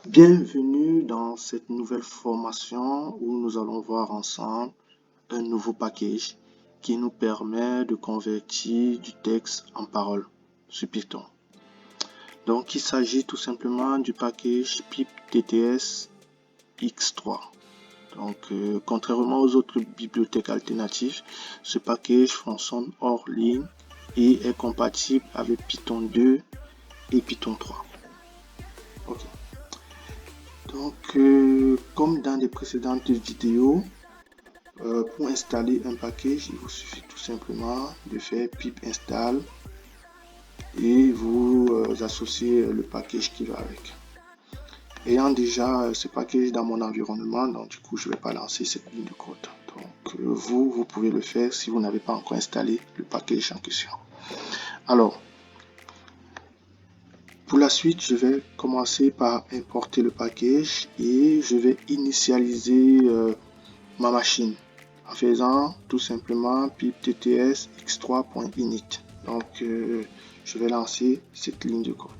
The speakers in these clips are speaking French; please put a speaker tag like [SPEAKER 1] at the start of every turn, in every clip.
[SPEAKER 1] Bienvenue dans cette nouvelle formation où nous allons voir ensemble un nouveau package qui nous permet de convertir du texte en parole sur Python. Donc il s'agit tout simplement du package piptts x3. Donc contrairement aux autres bibliothèques alternatives, ce package fonctionne hors ligne et est compatible avec Python 2 et Python 3. Ok. Donc, comme dans les précédentes vidéos, pour installer un package, il vous suffit tout simplement de faire pip install et vous associez le package qui va avec. Ayant déjà ce package dans mon environnement, donc du coup, je ne vais pas lancer cette ligne de code. Donc, vous pouvez le faire si vous n'avez pas encore installé le package en question. Alors, pour la suite, je vais commencer par importer le package et je vais initialiser ma machine en faisant tout simplement piptts x3.init. Donc je vais lancer cette ligne de code.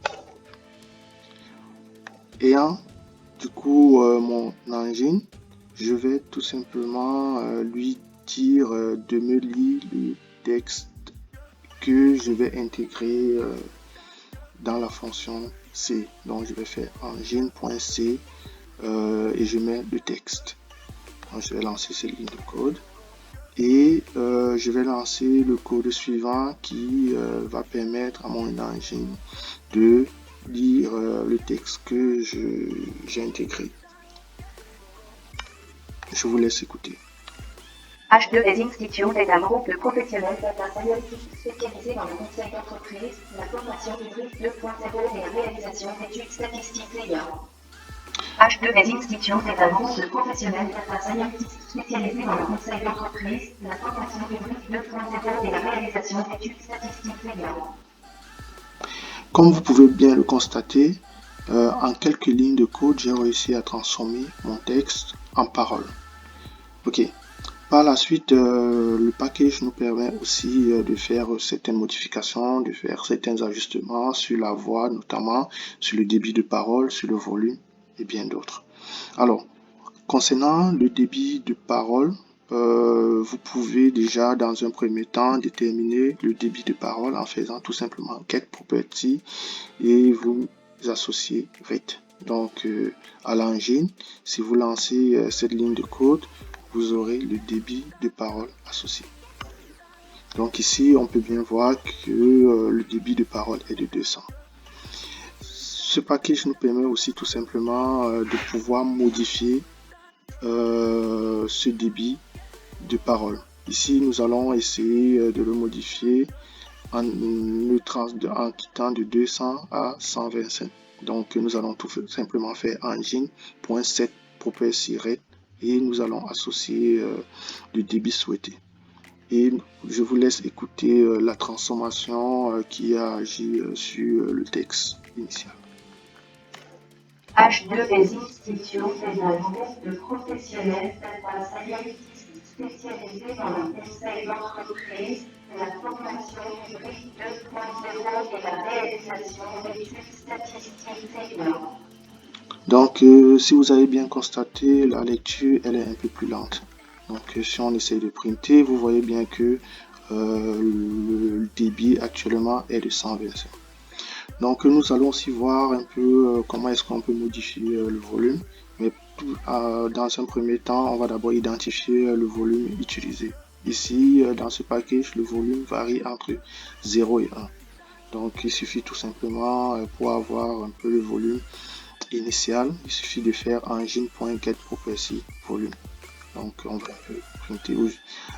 [SPEAKER 1] Ayant du coup mon engine, je vais tout simplement lui dire de me lire le texte que je vais intégrer dans la fonction C. Donc je vais faire engine.c et je mets le texte. Donc, je vais lancer cette ligne de code et je vais lancer le code suivant qui va permettre à mon engine de lire le texte que j'ai intégré. Je vous laisse écouter.
[SPEAKER 2] H2S Institute est un groupe de professionnels data scientists spécialisés dans le conseil d'entreprise, la formation publique 2.0 et la réalisation d'études statistiques IA. H2S Institute est un groupe de professionnels data scientists spécialisés dans le conseil d'entreprise, la formation publique 2.0 et la réalisation d'études statistiques IA.
[SPEAKER 1] Comme vous pouvez bien le constater, en quelques lignes de code, j'ai réussi à transformer mon texte en parole. Ok. Par la suite, le package nous permet aussi de faire certaines modifications, de faire certains ajustements sur la voix, notamment sur le débit de parole, sur le volume et bien d'autres. Alors, concernant le débit de parole, vous pouvez déjà dans un premier temps déterminer le débit de parole en faisant tout simplement get property et vous associez rate. Donc à l'engine, si vous lancez cette ligne de code, vous aurez le débit de parole associé. Donc ici, on peut bien voir que le débit de parole est de 200. Ce package nous permet aussi tout simplement de pouvoir modifier ce débit de parole. Ici, nous allons essayer de le modifier en quittant de 200 à 125. Donc, nous allons tout simplement faire engine.set property rate et nous allons associer le débit souhaité. Et je vous laisse écouter la transformation qui a agi sur le texte initial.
[SPEAKER 2] H2S Institute est un groupe de professionnels data scientists spécialisés dans le conseil d'entreprise, la formation publique 2.0 et la réalisation d'études statistiques IA.
[SPEAKER 1] Donc, si vous avez bien constaté, la lecture, elle est un peu plus lente. Donc, si on essaie de printer, vous voyez bien que le débit actuellement est de 125. Donc, nous allons aussi voir un peu comment est-ce qu'on peut modifier le volume. Mais dans un premier temps, on va d'abord identifier le volume utilisé. Ici, dans ce package, le volume varie entre 0 et 1. Donc, il suffit tout simplement pour avoir un peu le volume initial, il suffit de faire engine.getProperty volume. Donc on va un peu printer.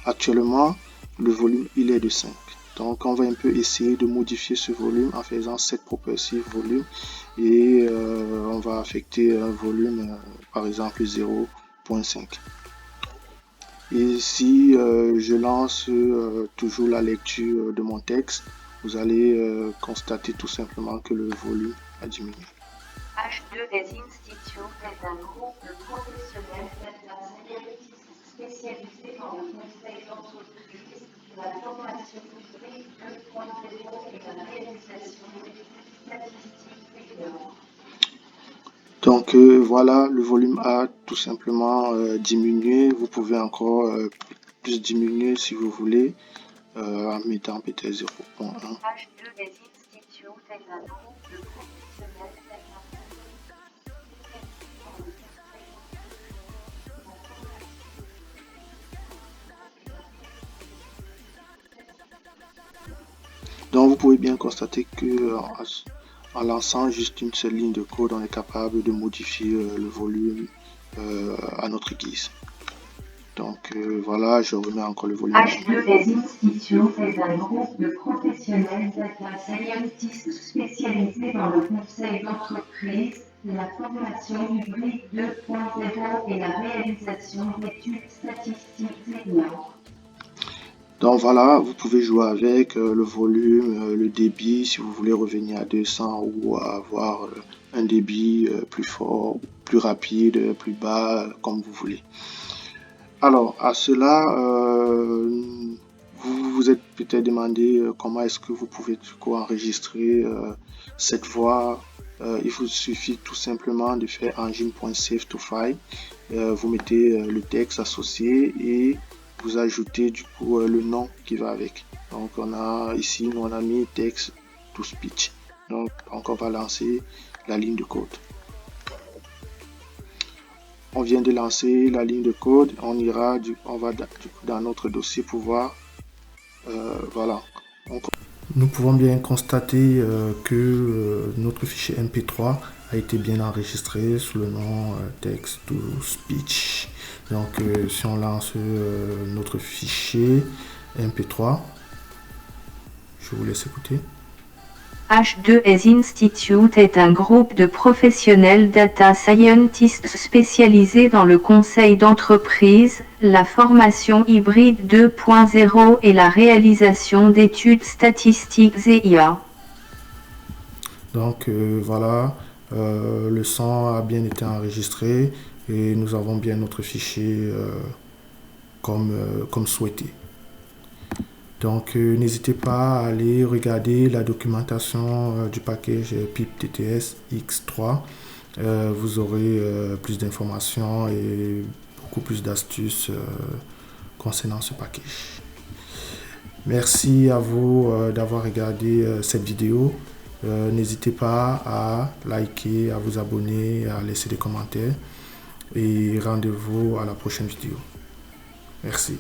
[SPEAKER 1] Actuellement, le volume il est de 5. Donc on va un peu essayer de modifier ce volume en faisant set property volume et on va affecter un volume par exemple 0.5. Et si je lance toujours la lecture de mon texte, vous allez constater tout simplement que le volume a diminué.
[SPEAKER 2] H2S Institute est un groupe de professionnels data scientists spécialisés dans le conseil d'entreprise, la formation publique 2.0 et la réalisation d'études statistiques IA.
[SPEAKER 1] Donc voilà, le volume a tout simplement diminué. Vous pouvez encore plus diminuer si vous voulez en mettant peut-être 0.1. Donc vous pouvez bien constater que en lançant juste une seule ligne de code, on est capable de modifier le volume à notre guise. Donc voilà, je remets encore le volume.
[SPEAKER 2] H2S Institute est un groupe de professionnels data scientists spécialisés dans le conseil d'entreprise, la formation hybride 2.0 et la réalisation d'études statistiques et IA.
[SPEAKER 1] Donc voilà, vous pouvez jouer avec le volume, le débit, si vous voulez revenir à 200 ou avoir un débit plus fort, plus rapide, plus bas, comme vous voulez. Alors, à cela, vous vous êtes peut-être demandé comment est-ce que vous pouvez enregistrer cette voix. Il vous suffit tout simplement de faire engine.save to file. Vous mettez le texte associé et vous ajoutez du coup le nom qui va avec. Donc on a ici, on a mis text to speech. Donc on va lancer la ligne de code. On vient de lancer la ligne de code, on va dans notre dossier pour voir. Voilà. Nous pouvons bien constater que notre fichier MP3 a été bien enregistré sous le nom text to speech. Donc si on lance notre fichier MP3, je vous laisse écouter.
[SPEAKER 2] H2S Institute est un groupe de professionnels data scientists spécialisés dans le conseil d'entreprise, la formation hybride 2.0 et la réalisation d'études statistiques et IA.
[SPEAKER 1] Donc voilà, le son a bien été enregistré et nous avons bien notre fichier comme souhaité. Donc n'hésitez pas à aller regarder la documentation du package piptts X3. Vous aurez plus d'informations et beaucoup plus d'astuces concernant ce package. Merci à vous d'avoir regardé cette vidéo. N'hésitez pas à liker, à vous abonner, à laisser des commentaires et rendez-vous à la prochaine vidéo. Merci.